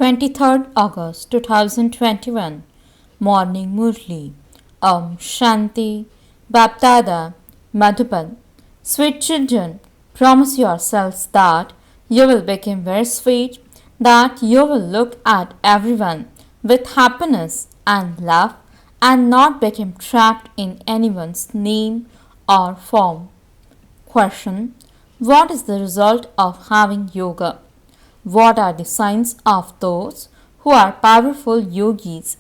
23rd August 2021 Morning Murli Om Shanti Bapdada Madhuban. Sweet children, promise yourselves that you will become very sweet, that you will look at everyone with happiness and love and not become trapped in anyone's name or form. Question: what is the result of having yoga? What are the signs of those who are powerful yogis?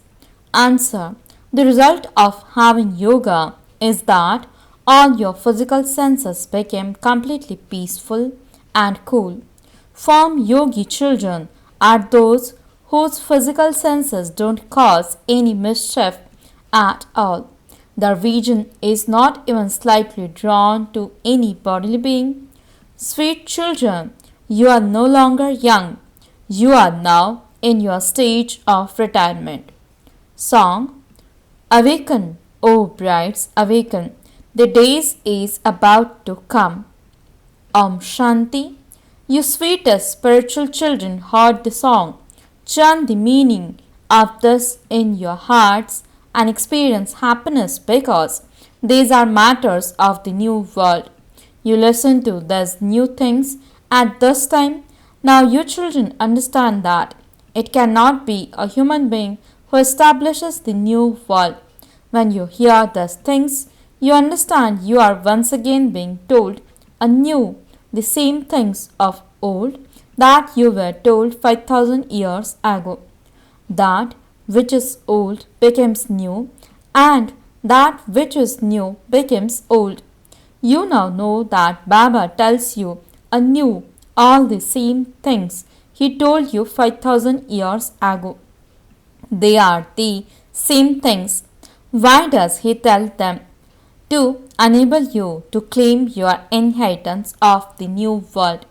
Answer: the result of having yoga is that all your physical senses become completely peaceful and cool. Firm yogi children are those whose physical senses don't cause any mischief at all. Their vision is not even slightly drawn to any bodily being. Sweet children, you are no longer young. You are now in your stage of retirement. Song: Awaken, O brides, awaken. The days is about to come. Om Shanti. You sweetest spiritual children heard the song. Chant the meaning of this in your hearts and experience happiness because these are matters of the new world. You listen to these new things at this time. Now you children understand that it cannot be a human being who establishes the new world. When you hear these things, you understand you are once again being told anew the same things of old that you were told 5,000 years ago. That which is old becomes new, and that which is new becomes old. You now know that Baba tells you anew all the same things he told you 5,000 years ago. They are the same things. Why does he tell them? To enable you to claim your inheritance of the new world.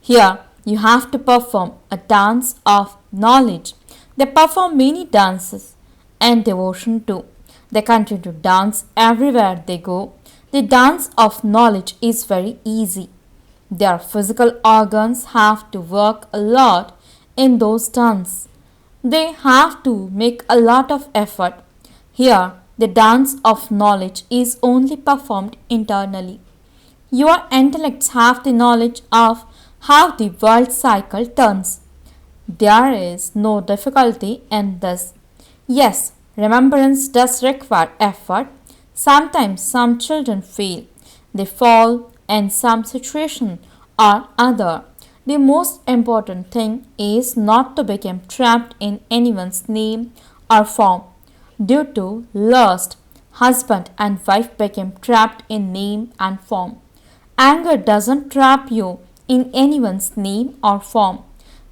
Here you have to perform a dance of knowledge. They perform many dances and devotion too. They continue to dance everywhere they go. The dance of knowledge is very easy. Their physical organs have to work a lot in those dances. They have to make a lot of effort. Here, the dance of knowledge is only performed internally. Your intellects have the knowledge of how the world cycle turns. There is no difficulty in this. Yes, remembrance does require effort. Sometimes some children fail. They fall in some situation or other. The most important thing is not to become trapped in anyone's name or form. Due to lust, husband and wife became trapped in name and form. Anger doesn't trap you in anyone's name or form.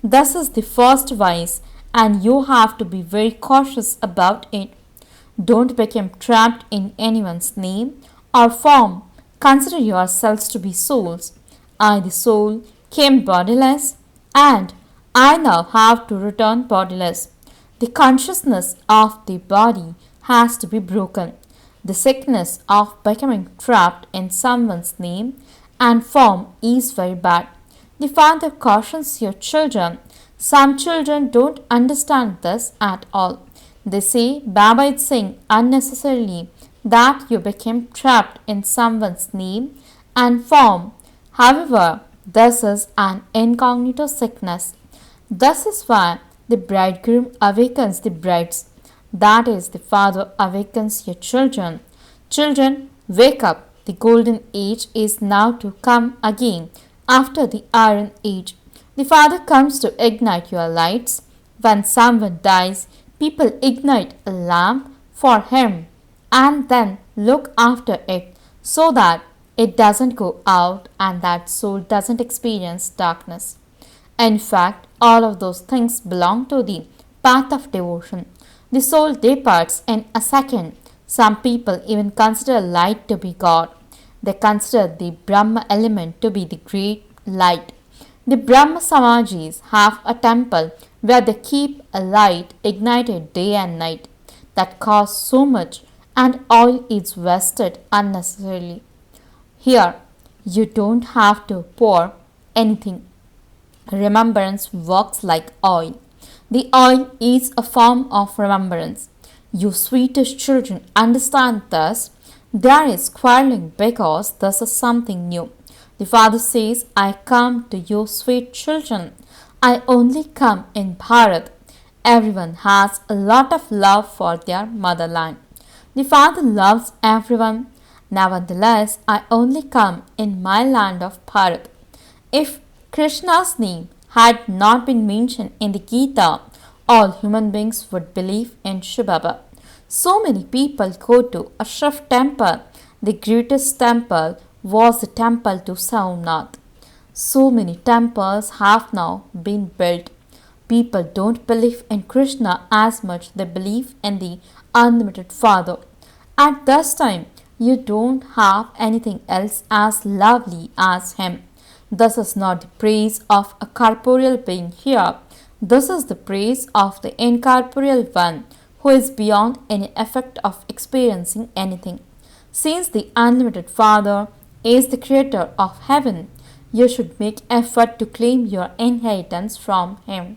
This is the first vice, and you have to be very cautious about it. Don't become trapped in anyone's name or form. Consider yourselves to be souls. I, the soul, came bodiless, and I now have to return bodiless. The consciousness of the body has to be broken. The sickness of becoming trapped in someone's name and form is very bad. The father cautions your children. Some children don't understand this at all. They say Baba is saying unnecessarily that you became trapped in someone's name and form. However, this is an incognito sickness. This is why the bridegroom awakens the brides. That is, the father awakens your children. Children, wake up. The golden age is now to come again after the iron age. The father comes to ignite your lights. When someone dies, people ignite a lamp for him and then look after it so that it doesn't go out and that soul doesn't experience darkness. In fact, all of those things belong to the path of devotion. The soul departs in a second. Some people even consider light to be God. They consider the Brahma element to be the great light. The Brahma Samajis have a temple where they keep a light ignited day and night that costs so much and oil is wasted unnecessarily. Here, you don't have to pour anything. Remembrance works like oil. The oil is a form of remembrance. You sweetest children understand this. There is quarreling because this is something new. The father says, I come to you, sweet children. I only come in Bharat. Everyone has a lot of love for their motherland. The father loves everyone. Nevertheless, I only come in my land of Bharat. If Krishna's name had not been mentioned in the Gita, all human beings would believe in Shiv Baba. So many people go to a Shiv temple. The greatest temple was the temple to Somnath. So many temples have now been built. People don't believe in Krishna as much they believe in the unlimited Father. At this time, you don't have anything else as lovely as him. This is not the praise of a corporeal being here. This is the praise of the incorporeal one who is beyond any effect of experiencing anything. Since the unlimited Father is the creator of heaven, you should make effort to claim your inheritance from him.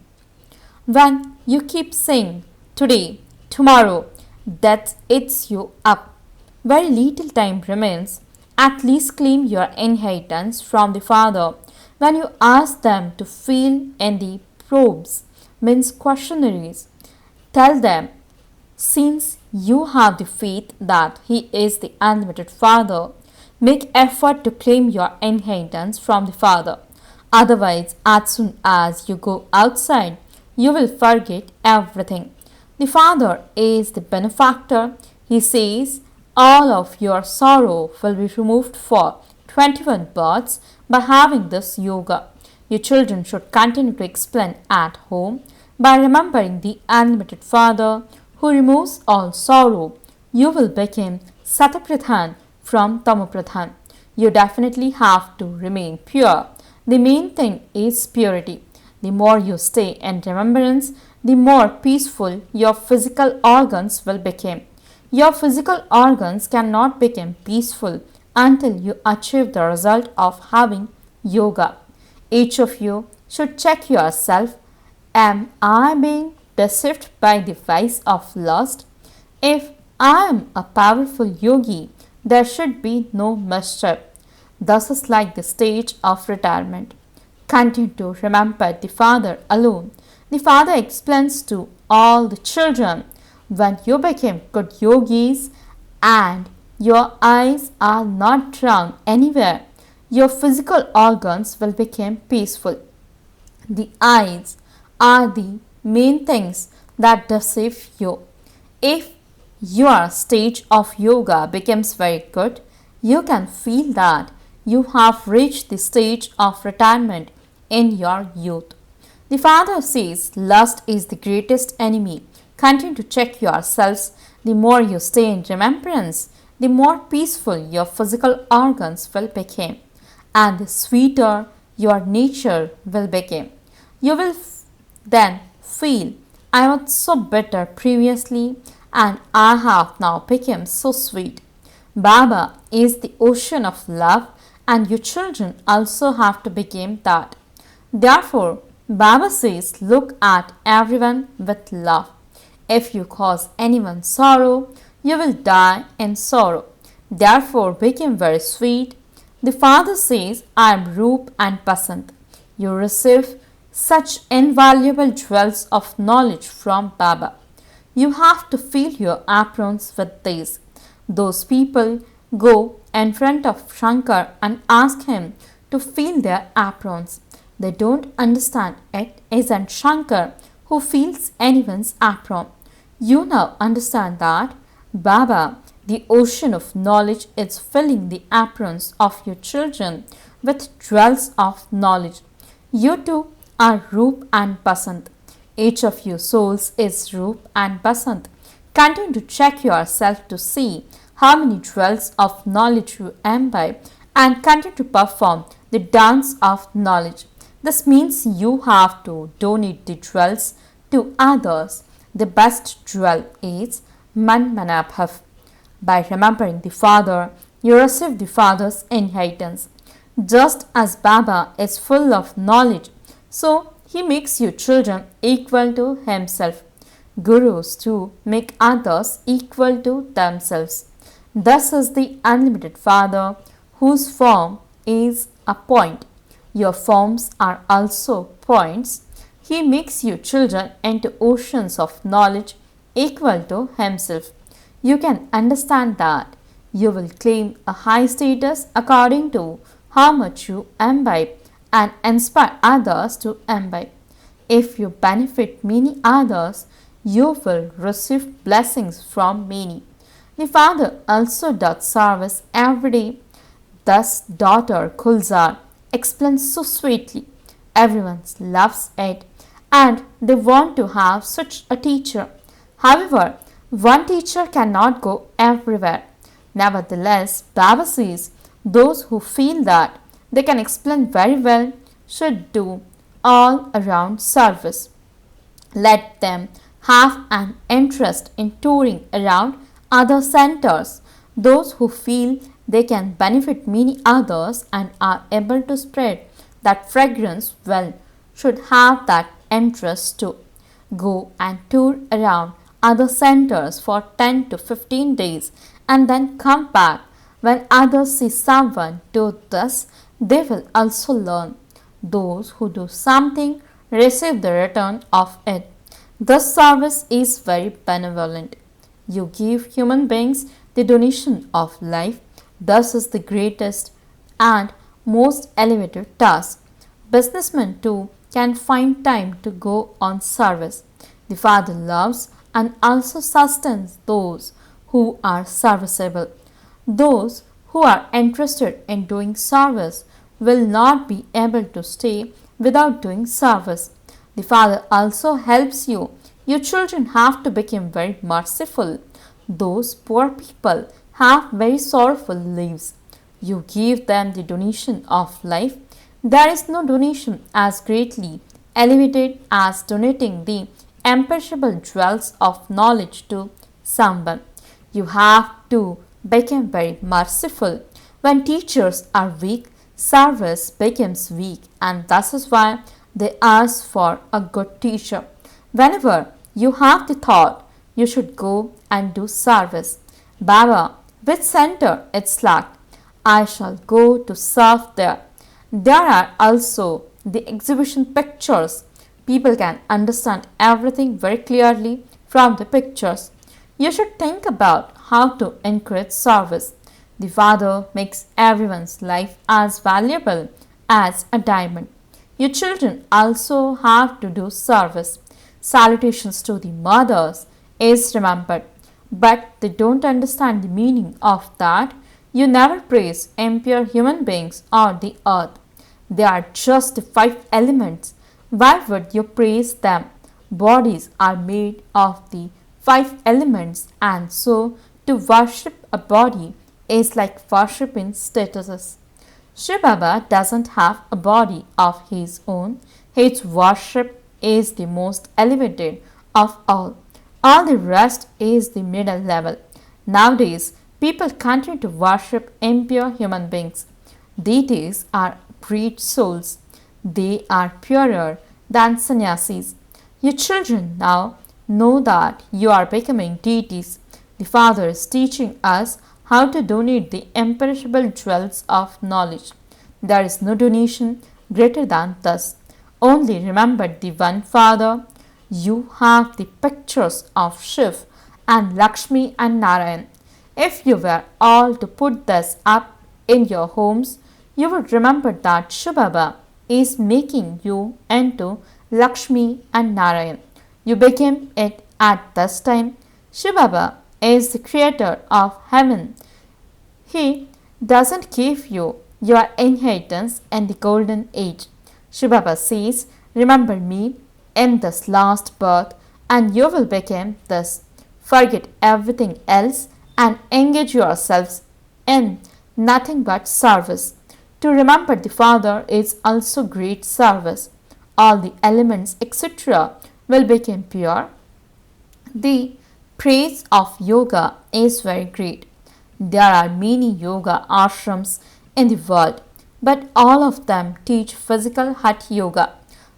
When you keep saying today, tomorrow, that eats you up. Very little time remains. At least claim your inheritance from the Father. When you ask them to fill in the probes, means questionnaires, tell them, since you have the faith that He is the unlimited Father, make effort to claim your inheritance from the Father. Otherwise, as soon as you go outside, you will forget everything. The Father is the benefactor. He says, all of your sorrow will be removed for 21 births by having this yoga. Your children should continue to explain at home by remembering the unlimited Father who removes all sorrow. You will become Satapradhan from Tamapradhan. You definitely have to remain pure. The main thing is purity. The more you stay in remembrance, the more peaceful your physical organs will become. Your physical organs cannot become peaceful until you achieve the result of having yoga. Each of you should check yourself. Am I being deceived by the vice of lust? If I am a powerful yogi, there should be no mischief. Thus is like the stage of retirement. Continue to remember the Father alone. The Father explains to all the children, when you become good yogis and your eyes are not drawn anywhere, your physical organs will become peaceful. The eyes are the main things that deceive you. If your stage of yoga becomes very good, you can feel that you have reached the stage of retirement in your youth. The Father says lust is the greatest enemy. Continue to check yourselves. The more you stay in remembrance, the more peaceful your physical organs will become, and the sweeter your nature will become. You will then feel, I was so bitter previously and I have now become so sweet. Baba is the ocean of love, and your children also have to become that. Therefore, Baba says, look at everyone with love. If you cause anyone sorrow, you will die in sorrow. Therefore, become very sweet. The Father says, I am Roop and Basant. You receive such invaluable jewels of knowledge from Baba. You have to fill your aprons with these. Those people go in front of Shankar and ask him to fill their aprons. They don't understand it isn't Shankar who fills anyone's apron. You now understand that Baba, the ocean of knowledge, is filling the aprons of your children with jewels of knowledge. You too are Roop and Basant. Each of your souls is Roop and Basant. Continue to check yourself to see how many jewels of knowledge you imbibe and continue to perform the dance of knowledge. This means you have to donate the jewels to others. The best jewel is Man Manabhav. By remembering the Father, you receive the Father's inheritance. Just as Baba is full of knowledge, so He makes you children equal to himself. Gurus too make others equal to themselves. Thus is the unlimited Father, whose form is a point. Your forms are also points. He makes you children into oceans of knowledge equal to himself. You can understand that. You will claim a high status according to how much you imbibe and inspire others to imbibe. If you benefit many others, you will receive blessings from many. The father also doth service every day. Thus, daughter Kulzar explains so sweetly. Everyone loves it and they want to have such a teacher. However, one teacher cannot go everywhere. Nevertheless, Baba says those who feel that they can explain very well should do all around service. Let them have an interest in touring around other centers. Those who feel they can benefit many others and are able to spread that fragrance well should have that interest too. Go and tour around other centers for 10 to 15 days and then come back. When others see someone do this, they will also learn. Those who do something receive the return of it. This service is very benevolent. You give human beings the donation of life. Thus is the greatest and most elevated task. Businessmen too can find time to go on service. The Father loves and also sustains those who are serviceable. Those who are interested in doing service will not be able to stay without doing service. The Father also helps you. Your children have to become very merciful. Those poor people have very sorrowful lives. You give them the donation of life. There is no donation as greatly elevated as donating the imperishable jewels of knowledge to someone. You have to become very merciful. When teachers are weak, service becomes weak, and that is why they ask for a good teacher. Whenever you have the thought, you should go and do service. Baba, which center it's like? I shall go to serve there. There are also the exhibition pictures. People can understand everything very clearly from the pictures. You should think about how to encourage service. The Father makes everyone's life as valuable as a diamond. Your children also have to do service. Salutations to the mothers is remembered, but they don't understand the meaning of that. You never praise impure human beings or the earth. They are just the five elements. Why would you praise them? Bodies are made of the five elements, and so to worship a body is like worshipping statues. Shiv Baba doesn't have a body of his own. His worship is the most elevated of all. All the rest is the middle level. Nowadays, people continue to worship impure human beings. Deities are great souls. They are purer than sannyasis. Your children now know that you are becoming deities. The Father is teaching us how to donate the imperishable jewels of knowledge. There is no donation greater than this. Only remember the one Father. You have the pictures of Shiv and Lakshmi and Narayan. If you were all to put this up in your homes, you would remember that Shiv Baba is making you into Lakshmi and Narayan. You became it at this time. Shiv Baba is the creator of heaven. He doesn't give you your inheritance in the golden age. Shiv Baba says, remember me in this last birth and you will become this. Forget everything else and engage yourselves in nothing but service. To remember the Father is also great service. All the elements, etc., will become pure. The praise of yoga is very great. There are many yoga ashrams in the world, but all of them teach physical hatha yoga.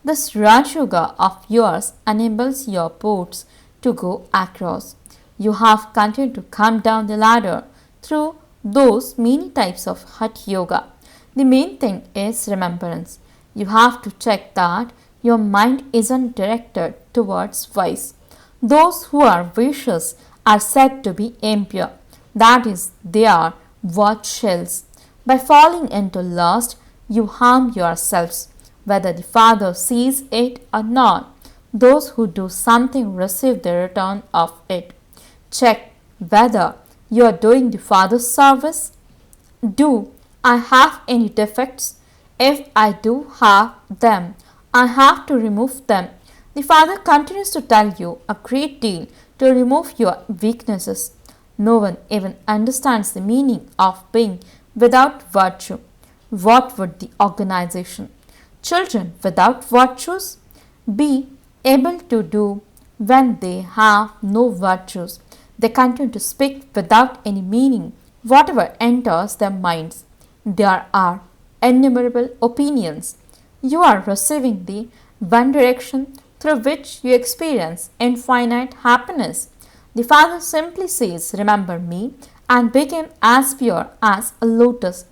This Raj Yoga of yours enables your boats to go across. You have continued to come down the ladder through those many types of Hatha Yoga. The main thing is remembrance. You have to check that your mind isn't directed towards vice. Those who are vicious are said to be impure, that is, they are what shells. By falling into lust, you harm yourselves, whether the Father sees it or not. Those who do something receive the return of it. Check whether you are doing the Father's service. Do I have any defects? If I do have them, I have to remove them. The Father continues to tell you a great deal to remove your weaknesses. No one even understands the meaning of being without virtue. What would the organization, children without virtues, be able to do when they have no virtues? They continue to speak without any meaning, whatever enters their minds. There are innumerable opinions. You are receiving the one direction through which you experience infinite happiness. The Father simply says, "Remember me," and became as pure as a lotus,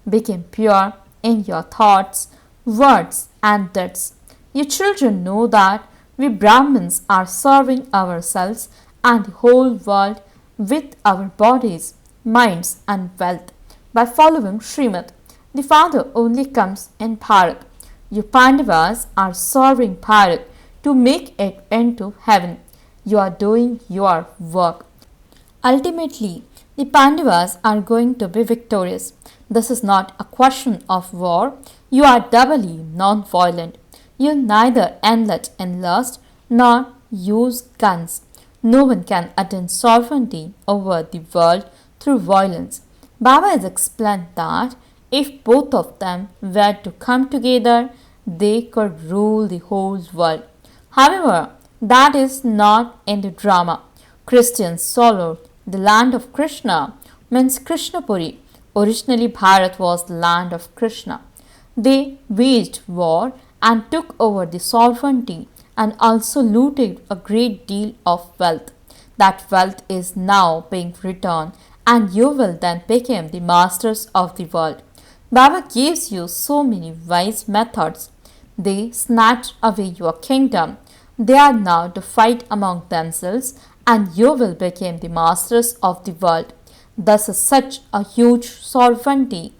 became pure in your thoughts, words, and deeds. You children know that we Brahmins are serving ourselves and the whole world with our bodies, minds, and wealth by following Srimad. The Father only comes in Bharat. You Pandavas are serving Bharat to make it into heaven. You are doing your work. Ultimately, the Pandavas are going to be victorious. This is not a question of war. You are doubly non-violent. You neither enlist in lust nor use guns. No one can attain sovereignty over the world through violence. Baba has explained that if both of them were to come together, they could rule the whole world. However, that is not in the drama. Christians swallowed the land of Krishna, means Krishnapuri. Originally, Bharat was the land of Krishna. They waged war and took over the sovereignty and also looted a great deal of wealth. That wealth is now being returned, and you will then become the masters of the world. Baba gives you so many wise methods. They snatch away your kingdom. They are now to fight among themselves, and you will become the masters of the world. Thus is such a huge sovereignty.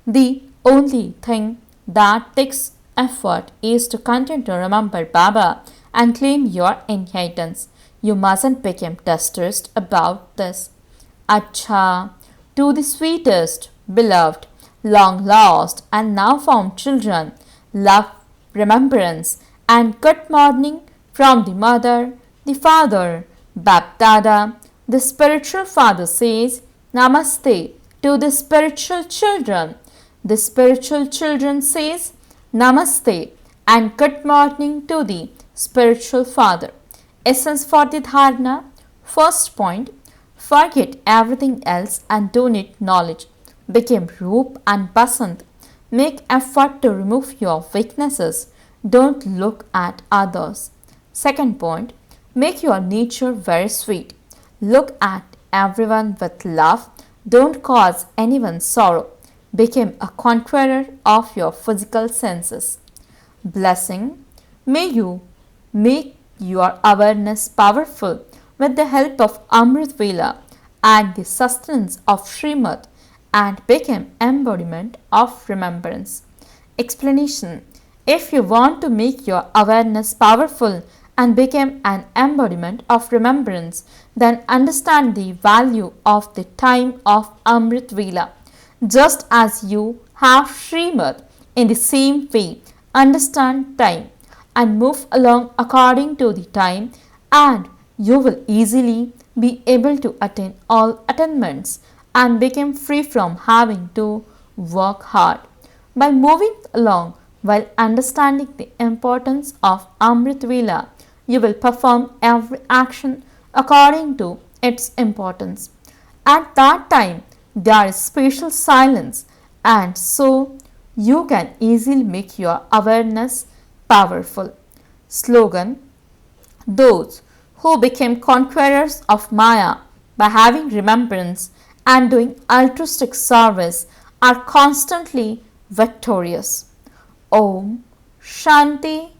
The only thing that takes effort is to continue to remember Baba and claim your inheritance. You mustn't become distressed about this. Acha, to the sweetest, beloved, long lost and now found children, love, remembrance, and good morning from the mother, the father, Bapdada. The spiritual father says, Namaste to the spiritual children. The spiritual children says, Namaste and good morning to the spiritual father. Essence for the dharana. First point, forget everything else and donate knowledge. Become Roop and Basant. Make effort to remove your weaknesses. Don't look at others. Second point, make your nature very sweet. Look at everyone with love. Don't cause anyone sorrow. Become a conqueror of your physical senses. Blessing, may you make your awareness powerful with the help of Amrit Vela and the sustenance of Srimad and become embodiment of remembrance. Explanation, if you want to make your awareness powerful and become an embodiment of remembrance, then understand the value of the time of Amrit Vela. Just as you have Srimad, in the same way, understand time and move along according to the time, and you will easily be able to attain all attainments and become free from having to work hard. By moving along while understanding the importance of Amrit Vela, you will perform every action according to its importance. At that time, there is spatial silence, and so you can easily make your awareness powerful. Slogan: those who became conquerors of Maya by having remembrance and doing altruistic service are constantly victorious. Om Shanti